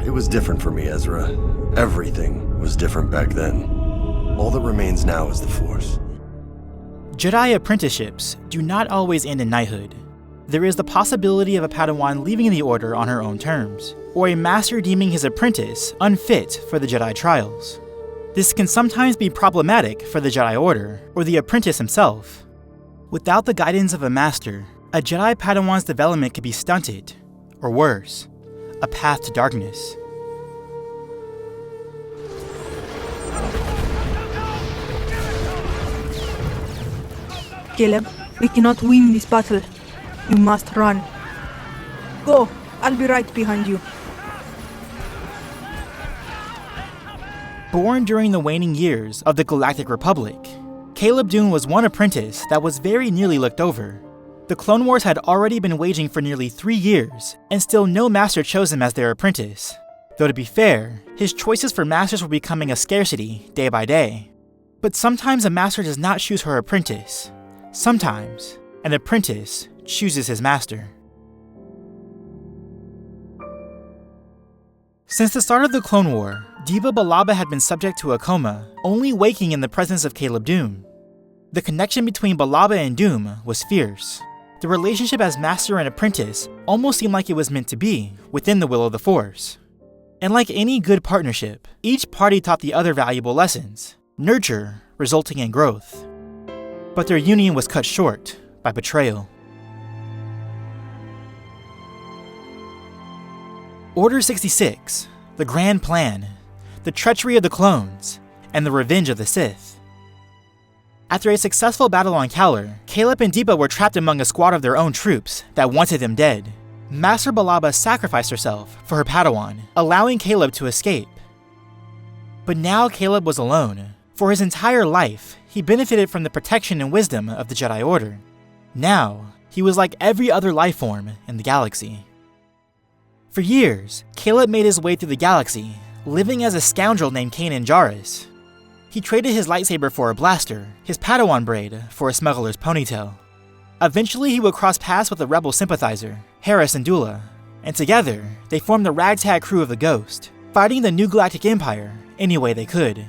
It was different for me, Ezra. Everything was different back then. All that remains now is the Force. Jedi apprenticeships do not always end in knighthood. There is the possibility of a Padawan leaving the Order on her own terms, or a master deeming his apprentice unfit for the Jedi trials. This can sometimes be problematic for the Jedi Order, or the apprentice himself. Without the guidance of a master, a Jedi Padawan's development could be stunted, or worse, a path to darkness. Caleb, we cannot win this battle. You must run. Go, I'll be right behind you. Born during the waning years of the Galactic Republic, Caleb Dume was one apprentice that was very nearly looked over. The Clone Wars had already been waging for nearly 3 years, and still no master chose him as their apprentice. Though to be fair, his choices for masters were becoming a scarcity day by day. But sometimes a master does not choose her apprentice. Sometimes, an apprentice chooses his master. Since the start of the Clone War, Diva B'Elanna had been subject to a coma, only waking in the presence of Caleb Dume. The connection between B'Elanna and Dume was fierce. The relationship as master and apprentice almost seemed like it was meant to be, within the will of the Force. And like any good partnership, each party taught the other valuable lessons, nurture resulting in growth. But their union was cut short by betrayal. Order 66, the Grand Plan, the treachery of the clones, and the revenge of the Sith. After a successful battle on Kaller, Caleb and Deepa were trapped among a squad of their own troops that wanted them dead. Master B'Elanna sacrificed herself for her Padawan, allowing Caleb to escape. But now Caleb was alone. For his entire life, he benefited from the protection and wisdom of the Jedi Order. Now, he was like every other life form in the galaxy. For years, Caleb made his way through the galaxy, living as a scoundrel named Kanan Jarrus. He traded his lightsaber for a blaster, his Padawan braid for a smuggler's ponytail. Eventually, he would cross paths with a rebel sympathizer, Hera Syndulla, and together, they formed the ragtag crew of the Ghost, fighting the New Galactic Empire any way they could.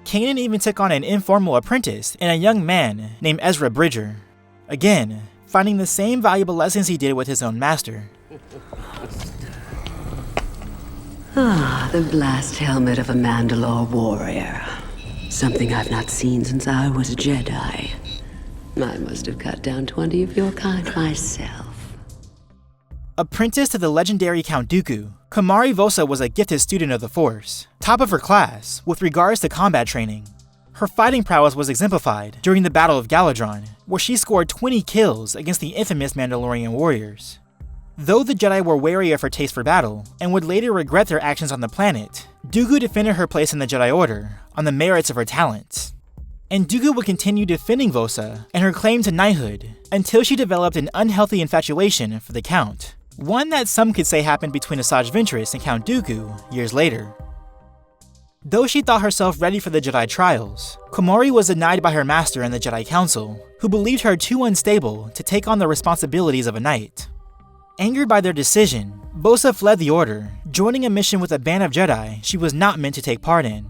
Kanan even took on an informal apprentice in a young man named Ezra Bridger, again, finding the same valuable lessons he did with his own master. The blast helmet of a Mandalore warrior. Something I've not seen since I was a Jedi. I must have cut down 20 of your kind myself. Apprentice to the legendary Count Dooku, Komari Vosa was a gifted student of the Force, top of her class with regards to combat training. Her fighting prowess was exemplified during the Battle of Galadron, where she scored 20 kills against the infamous Mandalorian warriors. Though the Jedi were wary of her taste for battle, and would later regret their actions on the planet, Dooku defended her place in the Jedi Order on the merits of her talents. And Dooku would continue defending Vosa and her claim to knighthood until she developed an unhealthy infatuation for the Count, one that some could say happened between Asajj Ventress and Count Dooku years later. Though she thought herself ready for the Jedi trials, Komari was denied by her master and the Jedi Council, who believed her too unstable to take on the responsibilities of a knight. Angered by their decision, Vosa fled the Order, joining a mission with a band of Jedi she was not meant to take part in.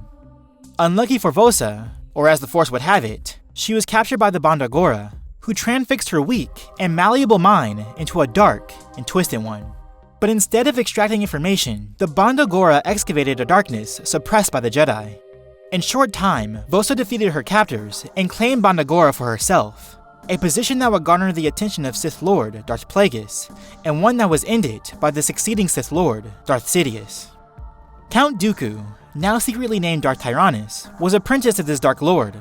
Unlucky for Vosa, or as the Force would have it, she was captured by the Banda Gora, who transfixed her weak and malleable mind into a dark and twisted one. But instead of extracting information, the Banda Gora excavated a darkness suppressed by the Jedi. In short time, Vosa defeated her captors and claimed Banda Gora for herself, a position that would garner the attention of Sith Lord Darth Plagueis, and one that was ended by the succeeding Sith Lord Darth Sidious. Count Dooku, now secretly named Darth Tyrannus, was apprenticed to this Dark Lord.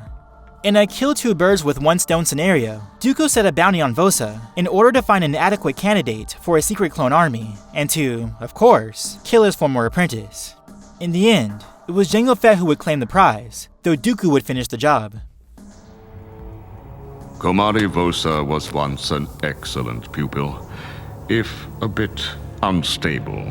In a kill two birds with one stone scenario, Dooku set a bounty on Vosa in order to find an adequate candidate for a secret clone army, and to, of course, kill his former apprentice. In the end, it was Jango Fett who would claim the prize, though Dooku would finish the job. Komari Vosa was once an excellent pupil, if a bit unstable.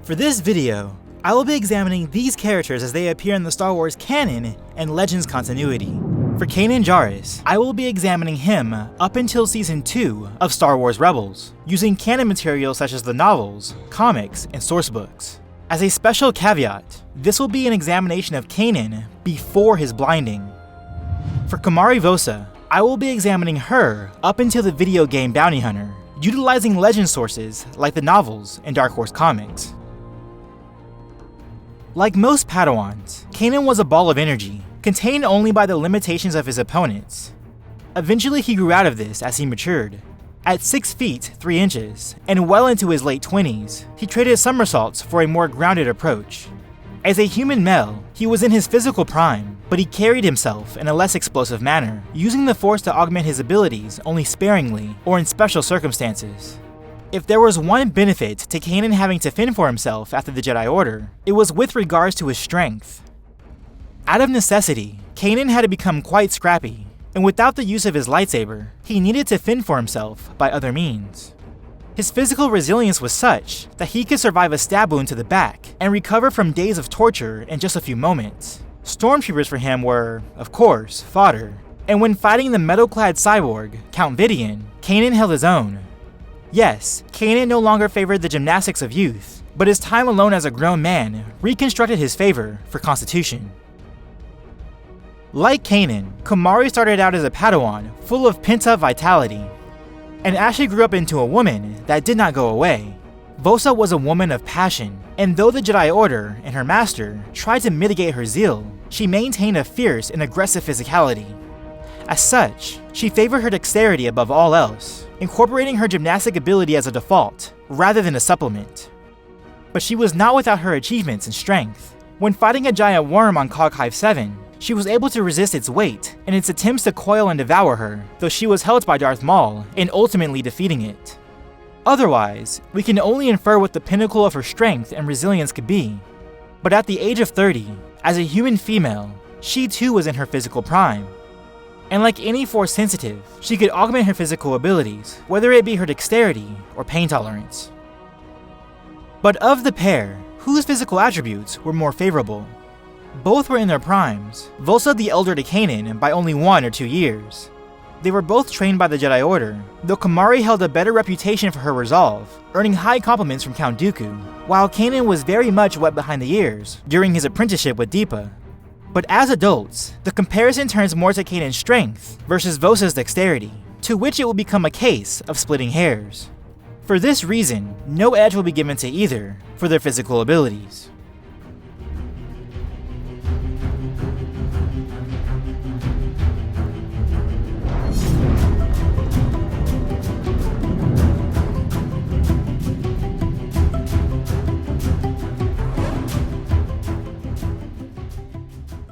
For For this video, I will be examining these characters as they appear in the Star Wars canon and Legends continuity. For Kanan Jarrus, I will be examining him up until Season 2 of Star Wars Rebels, using canon material such as the novels, comics, and sourcebooks. As a special caveat, this will be an examination of Kanan before his blinding. For Komari Vosa, I will be examining her up until the video game Bounty Hunter, utilizing legend sources like the novels and Dark Horse comics. Like most Padawans, Kanan was a ball of energy, contained only by the limitations of his opponents. Eventually he grew out of this as he matured. At 6 feet 3 inches, and well into his late 20s, he traded somersaults for a more grounded approach. As a human male, he was in his physical prime, but he carried himself in a less explosive manner, using the Force to augment his abilities only sparingly or in special circumstances. If there was one benefit to Kanan having to fend for himself after the Jedi Order, it was with regards to his strength. Out of necessity, Kanan had to become quite scrappy, and without the use of his lightsaber, he needed to fend for himself by other means. His physical resilience was such that he could survive a stab wound to the back and recover from days of torture in just a few moments. Stormtroopers for him were, of course, fodder, and when fighting the metal-clad cyborg, Count Vidian, Kanan held his own. Yes, Kanan no longer favored the gymnastics of youth, but his time alone as a grown man reconstructed his favor for Constitution. Like Kanan, Komari started out as a Padawan full of pent-up vitality, and as she grew up into a woman that did not go away. Vosa was a woman of passion, and though the Jedi Order and her master tried to mitigate her zeal, she maintained a fierce and aggressive physicality. As such, she favored her dexterity above all else, incorporating her gymnastic ability as a default, rather than a supplement. But she was not without her achievements and strength. When fighting a giant worm on Cog Hive 7, she was able to resist its weight and its attempts to coil and devour her, though she was held by Darth Maul in ultimately defeating it. Otherwise, we can only infer what the pinnacle of her strength and resilience could be. But at the age of 30, as a human female, she too was in her physical prime. And like any Force sensitive, she could augment her physical abilities, whether it be her dexterity or pain tolerance. But of the pair, whose physical attributes were more favorable? Both were in their primes, Vosa the elder to Kanan by only 1 or 2 years. They were both trained by the Jedi Order, though Komari held a better reputation for her resolve, earning high compliments from Count Dooku, while Kanan was very much wet behind the ears during his apprenticeship with Deepa. But as adults, the comparison turns more to Kanan's strength versus Vosa's dexterity, to which it will become a case of splitting hairs. For this reason, no edge will be given to either for their physical abilities.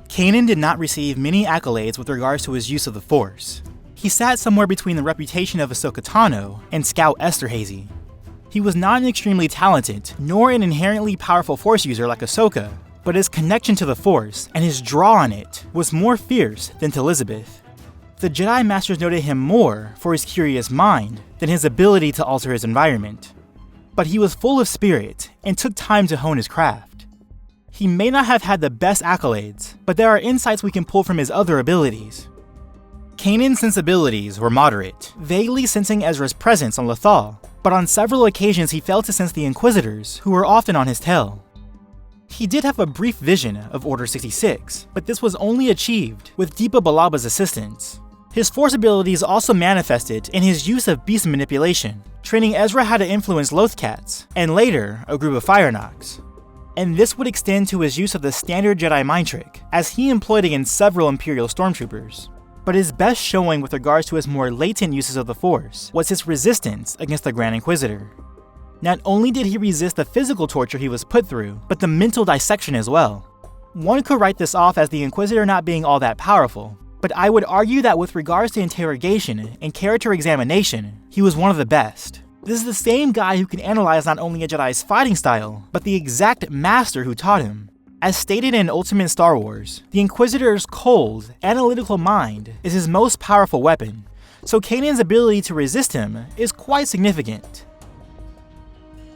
Kanan did not receive many accolades with regards to his use of the Force. He sat somewhere between the reputation of Ahsoka Tano and Scout Esterhazy. He was not an extremely talented, nor an inherently powerful Force user like Ahsoka, but his connection to the Force and his draw on it was more fierce than to Elizabeth. The Jedi Masters noted him more for his curious mind than his ability to alter his environment. But he was full of spirit and took time to hone his craft. He may not have had the best accolades, but there are insights we can pull from his other abilities. Kanan's sensibilities were moderate, vaguely sensing Ezra's presence on Lothal, but on several occasions he failed to sense the Inquisitors, who were often on his tail. He did have a brief vision of Order 66, but this was only achieved with Deepa Balaba's assistance. His Force abilities also manifested in his use of beast manipulation, training Ezra how to influence Lothcats, and later, a group of Fire Nox. And this would extend to his use of the standard Jedi mind trick, as he employed against several Imperial stormtroopers. But his best showing with regards to his more latent uses of the Force was his resistance against the Grand Inquisitor. Not only did he resist the physical torture he was put through, but the mental dissection as well. One could write this off as the Inquisitor not being all that powerful, but I would argue that with regards to interrogation and character examination, he was one of the best. This is the same guy who can analyze not only a Jedi's fighting style, but the exact master who taught him. As stated in Ultimate Star Wars, the Inquisitor's cold, analytical mind is his most powerful weapon, so Kanan's ability to resist him is quite significant.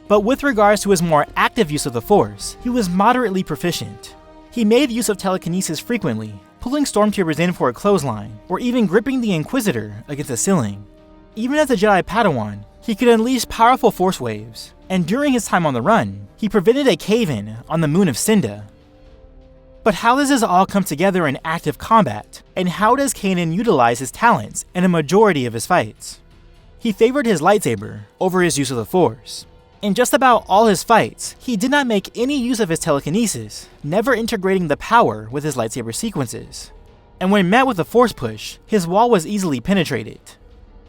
But with regards to his more active use of the Force, he was moderately proficient. He made use of telekinesis frequently, pulling stormtroopers in for a clothesline, or even gripping the Inquisitor against a ceiling. Even as a Jedi Padawan, he could unleash powerful Force waves, and during his time on the run, he prevented a cave-in on the moon of Cinda. But how does this all come together in active combat, and how does Kanan utilize his talents in a majority of his fights? He favored his lightsaber over his use of the Force. In just about all his fights, he did not make any use of his telekinesis, never integrating the power with his lightsaber sequences. And when met with a Force push, his wall was easily penetrated.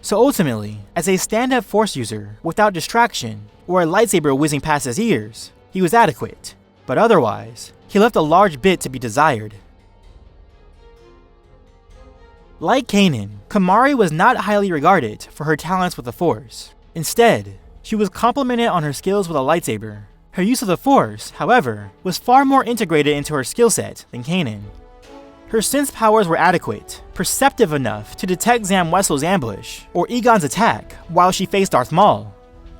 So ultimately, as a stand-up Force user without distraction, or a lightsaber whizzing past his ears, he was adequate. But otherwise, he left a large bit to be desired. Like Kanan, Komari was not highly regarded for her talents with the Force. Instead, she was complimented on her skills with a lightsaber. Her use of the Force, however, was far more integrated into her skill set than Kanan. Her sense powers were adequate, perceptive enough to detect Zam Wesell's ambush or Egon's attack while she faced Darth Maul.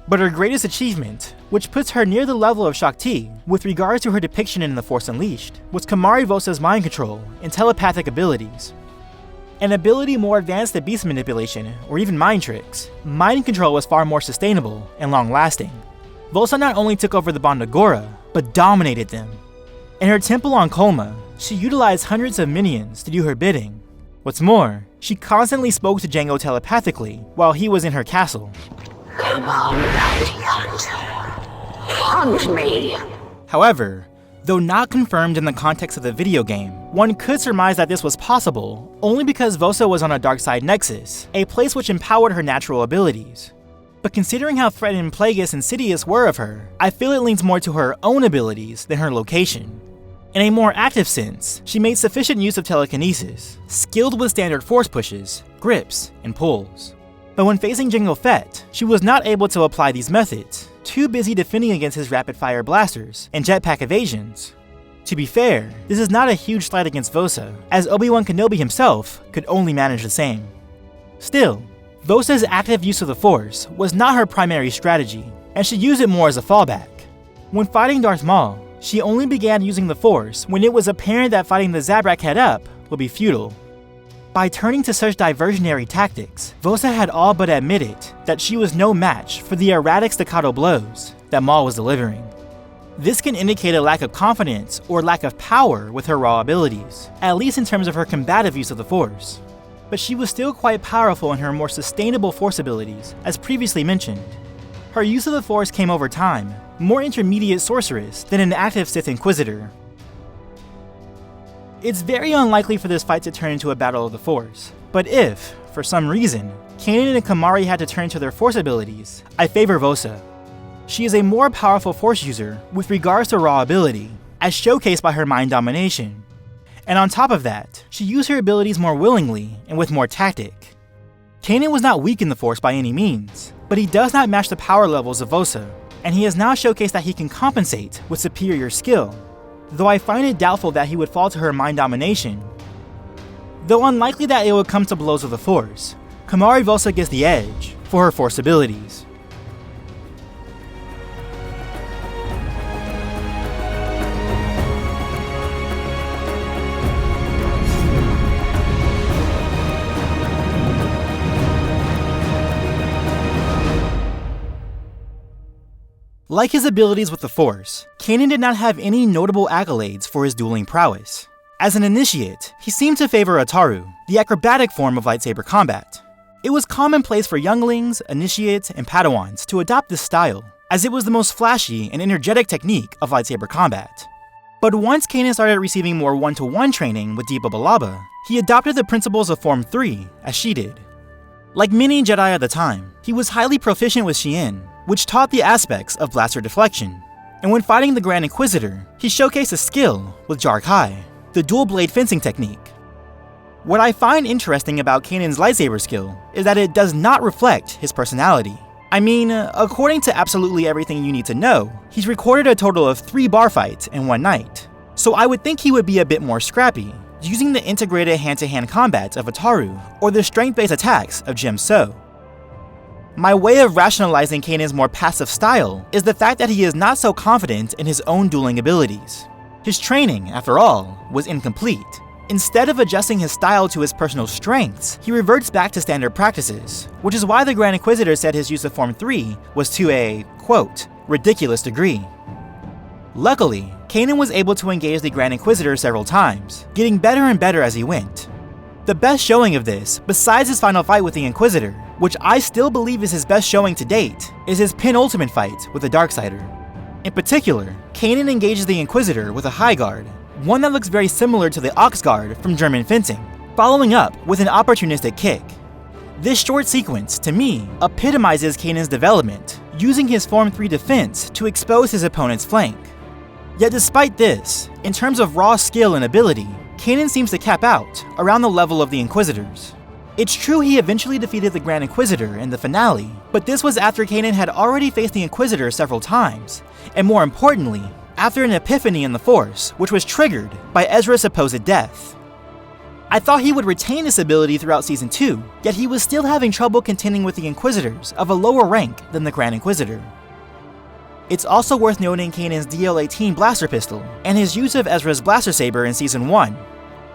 But her greatest achievement, which puts her near the level of Shakti with regards to her depiction in The Force Unleashed, was Komari Vosa's mind control and telepathic abilities. An ability more advanced than beast manipulation or even mind tricks, mind control was far more sustainable and long-lasting. Vosa not only took over the Bondagora, but dominated them. In her temple on Kolma, she utilized hundreds of minions to do her bidding. What's more, she constantly spoke to Jango telepathically while he was in her castle. Come on, bounty hunter. Hunt me! However, though not confirmed in the context of the video game, one could surmise that this was possible only because Vosa was on a dark side nexus, a place which empowered her natural abilities. But considering how threatened Plagueis and Sidious were of her, I feel it leans more to her own abilities than her location. In a more active sense, she made sufficient use of telekinesis, skilled with standard Force pushes, grips, and pulls. But when facing Jango Fett, she was not able to apply these methods, too busy defending against his rapid-fire blasters and jetpack evasions. To be fair, this is not a huge slight against Vosa, as Obi-Wan Kenobi himself could only manage the same. Still, Vosa's active use of the Force was not her primary strategy, and she used it more as a fallback. When fighting Darth Maul, she only began using the Force when it was apparent that fighting the Zabrak head up would be futile. By turning to such diversionary tactics, Vosa had all but admitted that she was no match for the erratic staccato blows that Maul was delivering. This can indicate a lack of confidence or lack of power with her raw abilities, at least in terms of her combative use of the Force. But she was still quite powerful in her more sustainable Force abilities, as previously mentioned. Her use of the Force came over time, more intermediate sorceress than an active Sith Inquisitor. It's very unlikely for this fight to turn into a battle of the Force, but if, for some reason, Kanan and Komari had to turn to their Force abilities, I favor Vosa. She is a more powerful Force user with regards to raw ability, as showcased by her mind domination. And on top of that, she used her abilities more willingly and with more tactic. Kanan was not weak in the Force by any means, but he does not match the power levels of Vosa, and he has now showcased that he can compensate with superior skill, though I find it doubtful that he would fall to her mind domination. Though unlikely that it would come to blows with the Force, Komari Vosa gets the edge for her Force abilities. Like his abilities with the Force, Kanan did not have any notable accolades for his dueling prowess. As an initiate, he seemed to favor Ataru, the acrobatic form of lightsaber combat. It was commonplace for younglings, initiates, and Padawans to adopt this style, as it was the most flashy and energetic technique of lightsaber combat. But once Kanan started receiving more one-to-one training with Deepa Billaba, he adopted the principles of Form 3, as she did. Like many Jedi at the time, he was highly proficient with Xi'an, which taught the aspects of blaster deflection. And when fighting the Grand Inquisitor, he showcased a skill with Jar Kai, the dual-blade fencing technique. What I find interesting about Kanan's lightsaber skill is that it does not reflect his personality. I mean, according to absolutely everything you need to know, he's recorded a total of 3 bar fights in one night. So I would think he would be a bit more scrappy, using the integrated hand-to-hand combat of Ataru or the strength-based attacks of Jem So. My way of rationalizing Kanan's more passive style is the fact that he is not so confident in his own dueling abilities. His training, after all, was incomplete. Instead of adjusting his style to his personal strengths, he reverts back to standard practices, which is why the Grand Inquisitor said his use of Form 3 was to a, quote, ridiculous degree. Luckily, Kanan was able to engage the Grand Inquisitor several times, getting better and better as he went. The best showing of this, besides his final fight with the Inquisitor, which I still believe is his best showing to date, is his penultimate fight with the Darksider. In particular, Kanan engages the Inquisitor with a high guard, one that looks very similar to the Ox Guard from German fencing, following up with an opportunistic kick. This short sequence, to me, epitomizes Kanan's development, using his Form 3 defense to expose his opponent's flank. Yet despite this, in terms of raw skill and ability, Kanan seems to cap out around the level of the Inquisitors. It's true he eventually defeated the Grand Inquisitor in the finale, but this was after Kanan had already faced the Inquisitor several times, and more importantly, after an epiphany in the Force, which was triggered by Ezra's supposed death. I thought he would retain this ability throughout Season 2, yet he was still having trouble contending with the Inquisitors of a lower rank than the Grand Inquisitor. It's also worth noting Kanan's DL-18 blaster pistol, and his use of Ezra's blaster saber in Season 1.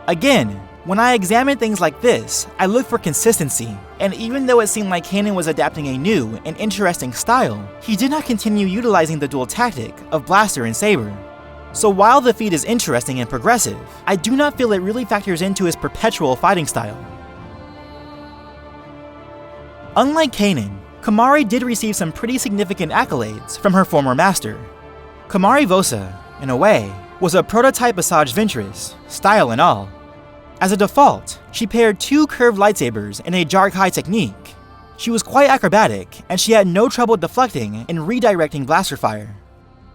Again, when I examine things like this, I look for consistency, and even though it seemed like Kanan was adapting a new and interesting style, he did not continue utilizing the dual tactic of blaster and saber. So while the feat is interesting and progressive, I do not feel it really factors into his perpetual fighting style. Unlike Kanan, Komari did receive some pretty significant accolades from her former master. Komari Vosa, in a way, was a prototype Asajj Ventress, style and all. As a default, she paired two curved lightsabers in a Jarkai technique. She was quite acrobatic, and she had no trouble deflecting and redirecting blaster fire.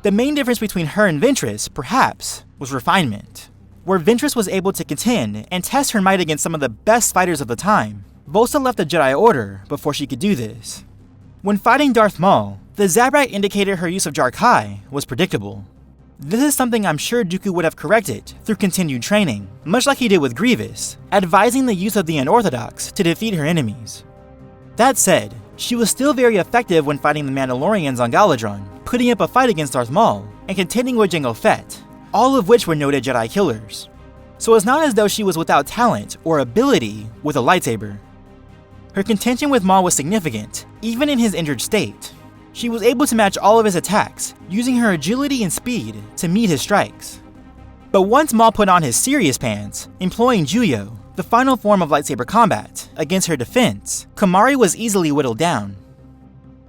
The main difference between her and Ventress, perhaps, was refinement. Where Ventress was able to contend and test her might against some of the best fighters of the time, Vosa left the Jedi Order before she could do this. When fighting Darth Maul, the Zabrak indicated her use of Jarkai was predictable. This is something I'm sure Dooku would have corrected through continued training, much like he did with Grievous, advising the use of the Unorthodox to defeat her enemies. That said, she was still very effective when fighting the Mandalorians on Galadron, putting up a fight against Darth Maul, and contending with Jango Fett, all of which were noted Jedi killers. So it's not as though she was without talent or ability with a lightsaber. Her contention with Maul was significant, even in his injured state. She was able to match all of his attacks, using her agility and speed to meet his strikes. But once Maul put on his serious pants, employing Juyo, the final form of lightsaber combat, against her defense, Komari was easily whittled down.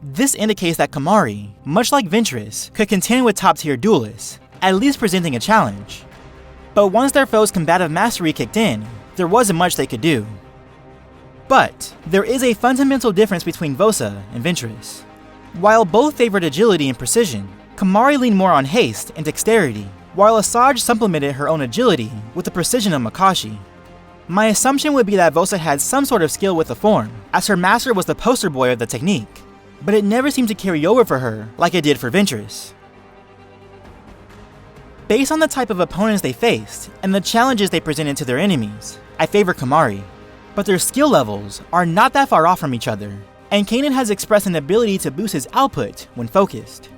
This indicates that Komari, much like Ventress, could contend with top-tier duelists, at least presenting a challenge. But once their foe's combative mastery kicked in, there wasn't much they could do. But there is a fundamental difference between Vosa and Ventress. While both favored agility and precision, Komari leaned more on haste and dexterity, while Asajj supplemented her own agility with the precision of Makashi. My assumption would be that Vosa had some sort of skill with the form, as her master was the poster boy of the technique, but it never seemed to carry over for her like it did for Ventress. Based on the type of opponents they faced, and the challenges they presented to their enemies, I favor Komari, but their skill levels are not that far off from each other, and Kanan has expressed an ability to boost his output when focused.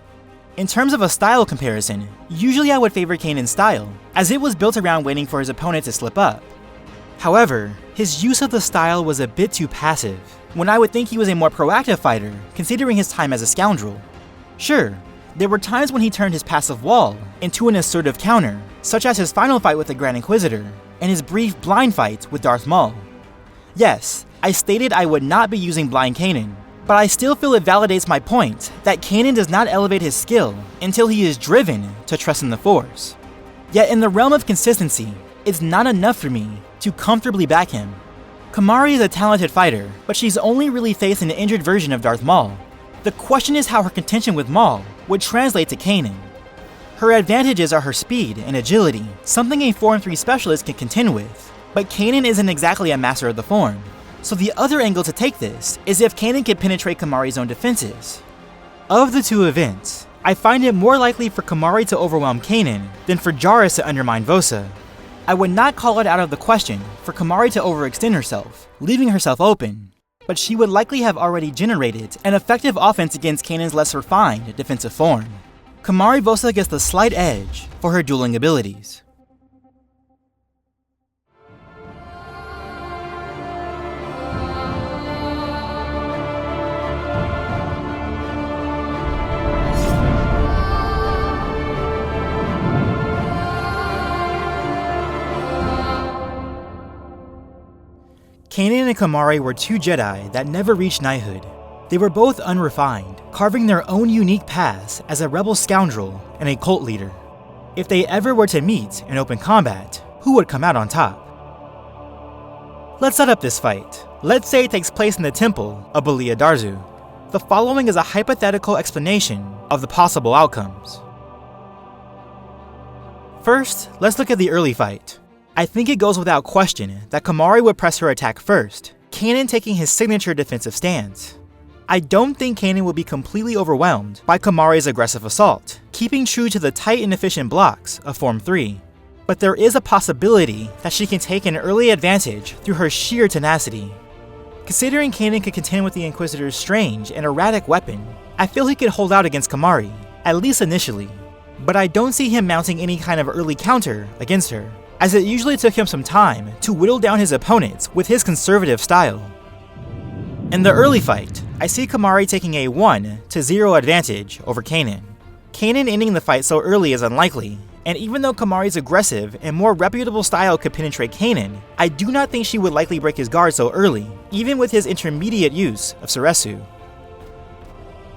In terms of a style comparison, usually I would favor Kanan's style, as it was built around waiting for his opponent to slip up. However, his use of the style was a bit too passive, when I would think he was a more proactive fighter, considering his time as a scoundrel. Sure, there were times when he turned his passive wall into an assertive counter, such as his final fight with the Grand Inquisitor, and his brief blind fight with Darth Maul. Yes, I stated I would not be using blind Kanan, but I still feel it validates my point that Kanan does not elevate his skill until he is driven to trust in the Force. Yet in the realm of consistency, it's not enough for me to comfortably back him. Komari is a talented fighter, but she's only really faced an injured version of Darth Maul. The question is how her contention with Maul would translate to Kanan. Her advantages are her speed and agility, something a Form 3 specialist can contend with, but Kanan isn't exactly a master of the form. So the other angle to take this is if Kanan can penetrate Komari's own defenses. Of the two events, I find it more likely for Komari to overwhelm Kanan than for Jarrus to undermine Vosa. I would not call it out of the question for Komari to overextend herself, leaving herself open, but she would likely have already generated an effective offense against Kanan's less refined defensive form. Komari Vosa gets the slight edge for her dueling abilities. Kanan and Komari were two Jedi that never reached knighthood. They were both unrefined, carving their own unique paths as a rebel scoundrel and a cult leader. If they ever were to meet in open combat, who would come out on top? Let's set up this fight. Let's say it takes place in the temple of Belia Darzu. The following is a hypothetical explanation of the possible outcomes. First, let's look at the early fight. I think it goes without question that Komari would press her attack first, Kanan taking his signature defensive stance. I don't think Kanan would be completely overwhelmed by Komari's aggressive assault, keeping true to the tight and efficient blocks of Form 3. But there is a possibility that she can take an early advantage through her sheer tenacity. Considering Kanan could contend with the Inquisitor's strange and erratic weapon, I feel he could hold out against Komari, at least initially. But I don't see him mounting any kind of early counter against her, as it usually took him some time to whittle down his opponents with his conservative style. In the early fight, I see Komari taking a 1-0 advantage over Kanan. Kanan ending the fight so early is unlikely, and even though Komari's aggressive and more reputable style could penetrate Kanan, I do not think she would likely break his guard so early, even with his intermediate use of Suresu.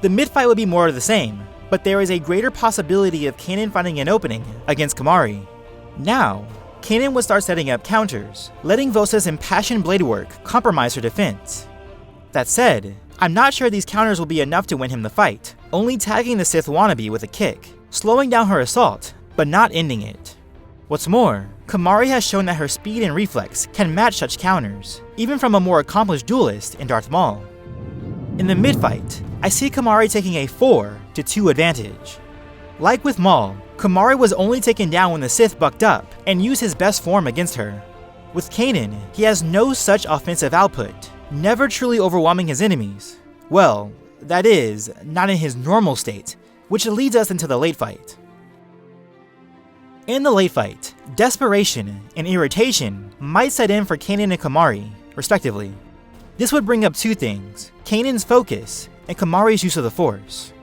The mid-fight would be more of the same, but there is a greater possibility of Kanan finding an opening against Komari. Now, Kanan would start setting up counters, letting Vosa's impassioned blade work compromise her defense. That said, I'm not sure these counters will be enough to win him the fight, only tagging the Sith wannabe with a kick, slowing down her assault, but not ending it. What's more, Komari has shown that her speed and reflex can match such counters, even from a more accomplished duelist in Darth Maul. In the mid-fight, I see Komari taking a 4-2 advantage. Like with Maul, Komari was only taken down when the Sith bucked up and used his best form against her. With Kanan, he has no such offensive output, never truly overwhelming his enemies. Well, that is, not in his normal state, which leads us into the late fight. In the late fight, desperation and irritation might set in for Kanan and Komari, respectively. This would bring up two things: Kanan's focus and Komari's use of the Force.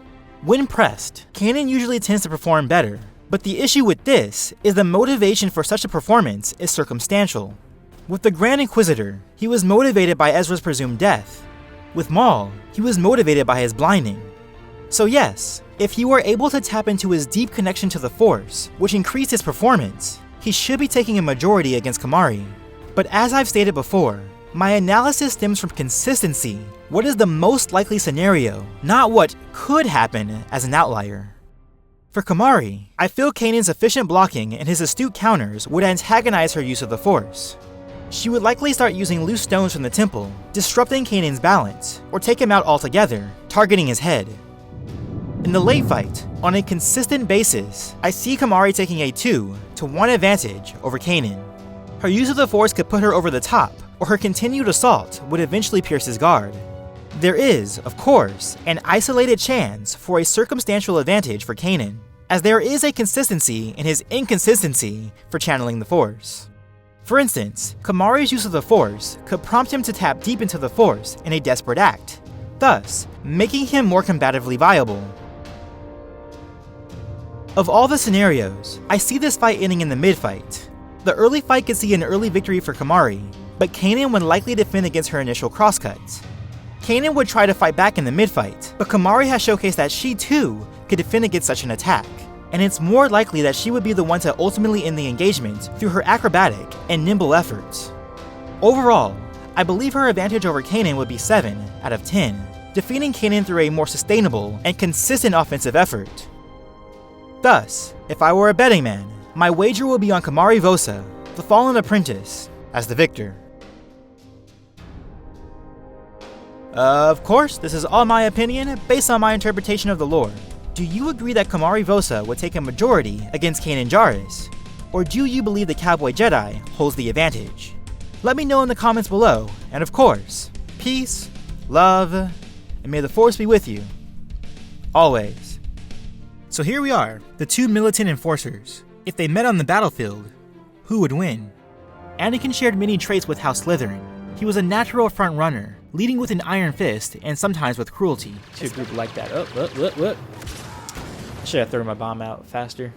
When pressed, Kanan usually tends to perform better, but the issue with this is the motivation for such a performance is circumstantial. With the Grand Inquisitor, he was motivated by Ezra's presumed death. With Maul, he was motivated by his blinding. So yes, if he were able to tap into his deep connection to the Force, which increased his performance, he should be taking a majority against Komari. But as I've stated before, my analysis stems from consistency. What is the most likely scenario, not what could happen as an outlier. For Komari, I feel Kanan's efficient blocking and his astute counters would antagonize her use of the Force. She would likely start using loose stones from the temple, disrupting Kanan's balance, or take him out altogether, targeting his head. In the late fight, on a consistent basis, I see Komari taking a 2-1 advantage over Kanan. Her use of the Force could put her over the top, or her continued assault would eventually pierce his guard. There is, of course, an isolated chance for a circumstantial advantage for Kanan, as there is a consistency in his inconsistency for channeling the Force. For instance, Komari's use of the Force could prompt him to tap deep into the Force in a desperate act, thus making him more combatively viable. Of all the scenarios, I see this fight ending in the mid-fight. The early fight could see an early victory for Komari, but Kanan would likely defend against her initial crosscuts. Kanan would try to fight back in the mid-fight, but Komari has showcased that she too could defend against such an attack, and it's more likely that she would be the one to ultimately end the engagement through her acrobatic and nimble efforts. Overall, I believe her advantage over Kanan would be 7 out of 10, defeating Kanan through a more sustainable and consistent offensive effort. Thus, if I were a betting man, my wager will be on Komari Vosa, the fallen apprentice, as the victor. Of course, this is all my opinion based on my interpretation of the lore. Do you agree that Komari Vosa would take a majority against Kanan Jarrus? Or do you believe the Cowboy Jedi holds the advantage? Let me know in the comments below, and of course, peace love, and may the Force be with you. Always. So here we are, the two militant enforcers. If they met on the battlefield, who would win? Anakin shared many traits with House Slytherin. He was a natural front runner, leading with an iron fist and sometimes with cruelty. To a group like that. I should have thrown my bomb out faster.